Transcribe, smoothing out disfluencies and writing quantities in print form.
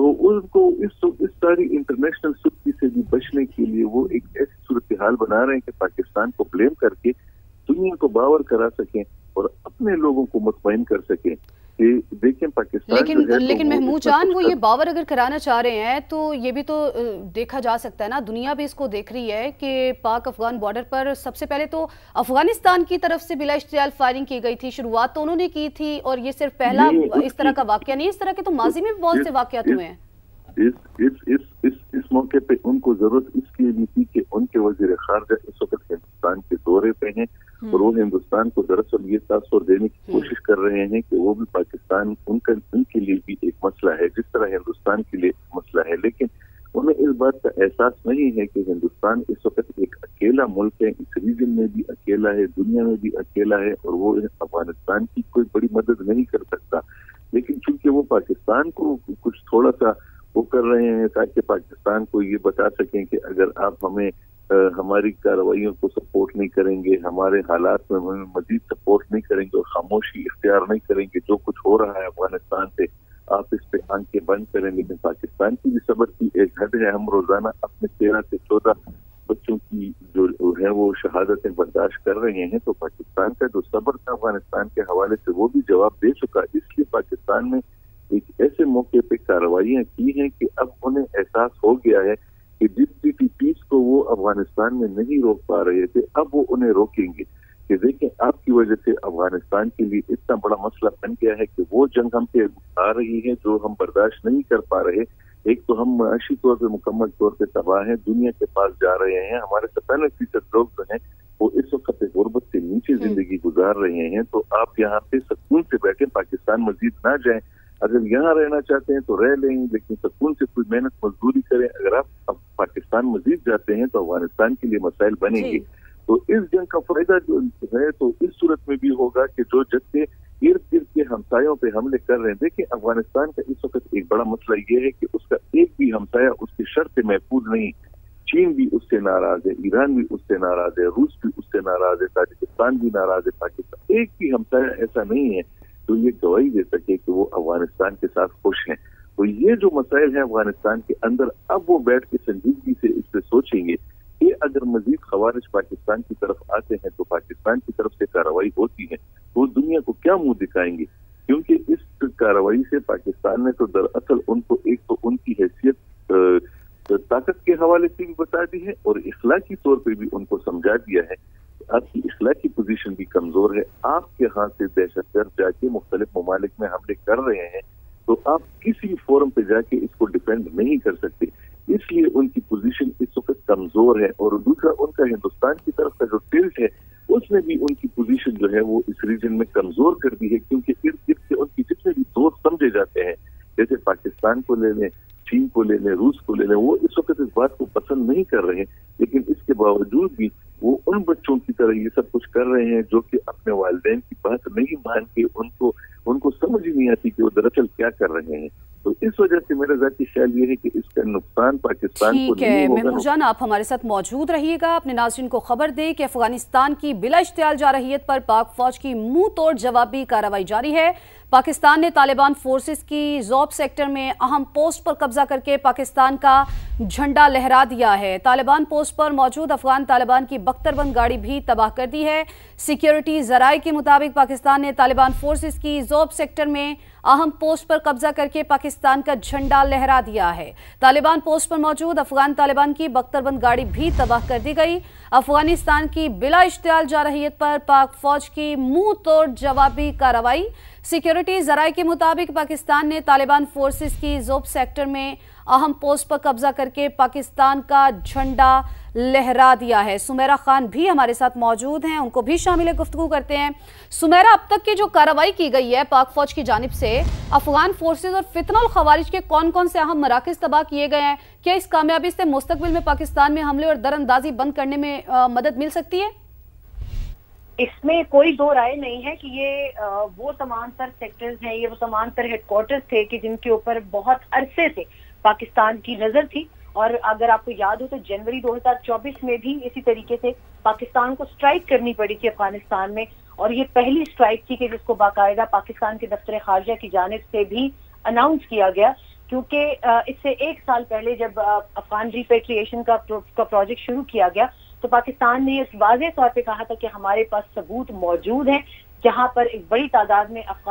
تو ان کو اس ساری انٹرنیشنل سختی سے بھی بچنے کے لیے وہ ایک ایسی صورتحال بنا رہے ہیں کہ پاکستان کو بلیم کر کے دنیا کو باور کرا سکیں اور اپنے لوگوں کو مطمئن کر سکیں کہ دیکھیں پاکستان لیکن محمود جان وہ یہ باور اگر کرانا چاہ رہے ہیں تو یہ بھی تو دیکھا جا سکتا ہے نا، دنیا بھی اس کو دیکھ رہی ہے کہ پاک افغان بارڈر پر سب سے پہلے تو افغانستان کی طرف سے بلا اشتعال فائرنگ کی گئی تھی، شروعات تو انہوں نے کی تھی، اور یہ صرف پہلا اس طرح کا واقعہ نہیں، اس طرح کے تو ماضی میں بھی بہت سے واقعات ہوئے ہیں۔ اس موقع پہ ان کو ضرورت اس لیے بھی تھی کہ ان کے وزیر خارجہ اس وقت ہندوستان کے دورے پہ ہیں اور وہ ہندوستان کو دراصل یہ تاثر دینے کی کوشش کر رہے ہیں کہ وہ بھی پاکستان ان کے لیے بھی ایک مسئلہ ہے جس طرح ہندوستان کے لیے مسئلہ ہے، لیکن انہیں اس بات کا احساس نہیں ہے کہ ہندوستان اس وقت ایک اکیلا ملک ہے، اس ریجن میں بھی اکیلا ہے، دنیا میں بھی اکیلا ہے، اور وہ افغانستان کی کوئی بڑی مدد نہیں کر سکتا، لیکن چونکہ وہ پاکستان کو کچھ تھوڑا سا وہ کر رہے ہیں تاکہ پاکستان کو یہ بتا سکیں کہ اگر آپ ہمیں ہماری کارروائیوں کو سپورٹ نہیں کریں گے، ہمارے حالات میں ہمیں مزید سپورٹ نہیں کریں گے اور خاموشی اختیار نہیں کریں گے، جو کچھ ہو رہا ہے افغانستان سے آپ اس پہ آنکھیں بند کریں، لیکن پاکستان کی بھی صبر کی ایک حد ہے۔ ہم روزانہ اپنے 13 سے 14 بچوں کی جو ہے وہ شہادتیں برداشت کر رہے ہیں، تو پاکستان کا جو صبر تھا افغانستان کے حوالے سے وہ بھی جواب دے چکا، اس لیے پاکستان نے ایک ایسے موقع پہ کارروائیاں کی ہیں کہ اب انہیں احساس ہو گیا ہے کہ جس ٹی پیس کو وہ افغانستان میں نہیں روک پا رہے تھے اب وہ انہیں روکیں گے، کہ دیکھیں آپ کی وجہ سے افغانستان کے لیے اتنا بڑا مسئلہ بن گیا ہے کہ وہ جنگ ہم پہ آ رہی ہے جو ہم برداشت نہیں کر پا رہے، ایک تو ہم معاشی طور پہ مکمل طور پہ تباہ ہیں، دنیا کے پاس جا رہے ہیں، ہمارے 97% لوگ جو ہیں وہ اس وقت غربت سے نیچے زندگی گزار رہے ہیں، تو آپ یہاں پہ سکون سے بیٹھیں، پاکستان مزید نہ جائیں، اگر یہاں رہنا چاہتے ہیں تو رہ لیں لیکن سکون سے کوئی محنت مزدوری کریں، اگر آپ پاکستان مزید جاتے ہیں تو افغانستان کے لیے مسائل بنیں گے، تو اس جنگ کا فائدہ جو ہے تو اس صورت میں بھی ہوگا کہ جو جگہ ارد گرد کے ہمسایوں پہ حملے کر رہے ہیں، دیکھیں افغانستان کا اس وقت ایک بڑا مسئلہ یہ ہے کہ اس کا ایک بھی ہمسایہ اس کی شرط محفوظ نہیں، چین بھی اس سے ناراض ہے، ایران بھی اس سے ناراض ہے، روس بھی اس سے ناراض ہے، تاجکستان بھی ناراض ہے، پاکستان ایک بھی ہمسایہ ایسا نہیں ہے تو یہ گواہی دے سکے کہ وہ افغانستان کے ساتھ خوش ہیں، تو یہ جو مسائل ہیں افغانستان کے اندر اب وہ بیٹھ کے سنجیدگی سے اس پہ سوچیں گے کہ اگر مزید خوارج پاکستان کی طرف آتے ہیں تو پاکستان کی طرف سے کارروائی ہوتی ہے، وہ دنیا کو کیا منہ دکھائیں گے، کیونکہ اس کارروائی سے پاکستان نے تو دراصل ان کو ایک تو ان کی حیثیت طاقت کے حوالے سے بھی بتا دی ہے اور اخلاقی طور پہ بھی ان کو سمجھا دیا ہے آپ کی اخلاقی پوزیشن بھی کمزور ہے، آپ کے ہاتھ سے دہشت گرد جا کے مختلف ممالک میں حملے کر رہے ہیں تو آپ کسی فورم پہ جا کے اس کو ڈیفینڈ نہیں کر سکتے، اس لیے ان کی پوزیشن اس وقت کمزور ہے، اور دوسرا ان کا ہندوستان کی طرف کا جو ٹلٹ ہے اس نے بھی ان کی پوزیشن جو ہے وہ اس ریجن میں کمزور کر دی ہے، کیونکہ ارد گرد سے ان کی جتنے بھی دوست سمجھے جاتے ہیں جیسے پاکستان کو لے لیں، چین کو لے لیں، روس کو لے لیں، وہ اس وقت اس بات کو پسند نہیں کر رہے ہیں، لیکن اس کے باوجود بھی وہ ان بچوں کی طرح یہ سب کچھ کر رہے ہیں جو کہ اپنے والدین کی بات نہیں مان کے ان کو سمجھ ہی نہیں آتی کہ وہ دراصل کیا کر رہے ہیں، تو اس وجہ سے میرا ذاتی خیال یہ ہے کہ اس کا نقصان پاکستان کو نہیں ہوگا۔ محمود جان آپ ہمارے ساتھ موجود رہیے گا، اپنے ناظرین کو خبر دیں کہ افغانستان کی بلا اشتعال جارحیت پر پاک فوج کی منہ توڑ جوابی کارروائی جاری ہے۔ پاکستان نے طالبان فورسز کی زوب سیکٹر میں اہم پوسٹ پر قبضہ کر کے پاکستان کا جھنڈا لہرا دیا ہے۔ طالبان پوسٹ پر موجود افغان طالبان کی بختربند گاڑی بھی تباہ کر دی ہے۔ سیکیورٹی ذرائع کے مطابق پاکستان نے طالبان فورسز کی زوب سیکٹر میں اہم پوسٹ پر قبضہ کر کے پاکستان کا جھنڈا لہرا دیا ہے۔ طالبان پوسٹ پر موجود افغان طالبان کی بختربند گاڑی بھی تباہ کر دی گئی۔ افغانستان کی بلا اشتعال جارحیت پر پاک فوج کی منہ توڑ جوابی کارروائی۔ سیکیورٹی ذرائع کے مطابق پاکستان نے طالبان فورسز کی زوب سیکٹر میں اہم پوسٹ پر قبضہ کر کے پاکستان کا جھنڈا لہرا دیا ہے۔ سمیرہ خان بھی ہمارے ساتھ موجود ہیں، ان کو بھی شامل گفتگو کرتے ہیں۔ سمیرہ، اب تک کی جو کارروائی کی گئی ہے پاک فوج کی جانب سے، افغان فورسز اور فتنہ الخوارج کے کون کون سے اہم مراکز تباہ کیے گئے ہیں؟ کیا اس کامیابی سے مستقبل میں پاکستان میں حملے اور در اندازی بند کرنے میں مدد مل سکتی ہے؟ اس میں کوئی دو رائے نہیں ہے کہ یہ وہ تمام تر سیکٹرز ہیں، یہ وہ تمام تر ہیڈ کوارٹرز تھے کہ جن کے اوپر بہت عرصے سے پاکستان کی نظر تھی، اور اگر آپ کو یاد ہو تو جنوری 2024 میں بھی اسی طریقے سے پاکستان کو سٹرائک کرنی پڑی تھی افغانستان میں، اور یہ پہلی سٹرائک تھی کہ جس کو باقاعدہ پاکستان کے دفتر خارجہ کی جانب سے بھی اناؤنس کیا گیا کیونکہ اس سے 1 سال پہلے جب افغان ریپیٹریشن کا پروجیکٹ شروع کیا گیا تو پاکستان نے اس واضح طور پہ کہا تھا کہ ہمارے پاس ثبوت موجود ہیں جہاں پر ایک بڑی تعداد میں افغان